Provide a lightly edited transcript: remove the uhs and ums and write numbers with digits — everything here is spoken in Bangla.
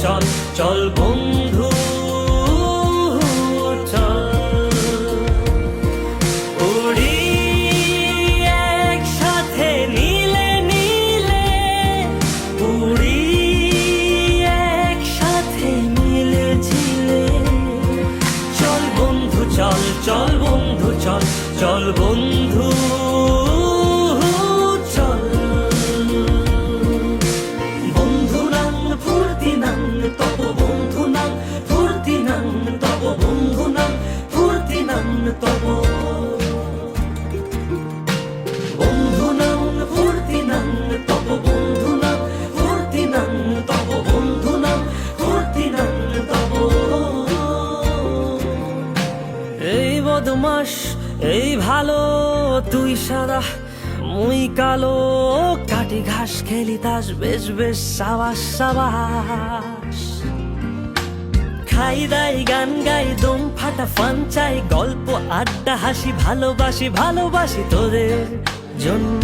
চল চল বন্ধু চল উড়ি একসাথে নীলে নীলে উড়ি একসাথে মিলে ঝিলে চল বন্ধু চল চল বন্ধু চল চল বন্ধু চল বন্ধু নাং ফুর্তি নাং তব বন্ধু নাং ফুর্তি নাং তব বন্ধু নাং ফুর্তি নাং তব বন্ধু নাং ফুর্তি নাং তব বন্ধু নাং ফুর্তি নাং তব বন্ধু নাং ফুর্তি নাং তব এই বদমাস এই ভালো তুই সাদা মুই কালো কাটি ঘাস খেলি তাস বেশ বেশ সাবাস সাবাস খাই দাই গান গাই দম ফাটা ফান চাই গল্প আড্ডা হাসি ভালোবাসি ভালোবাসি তোদের জন্য।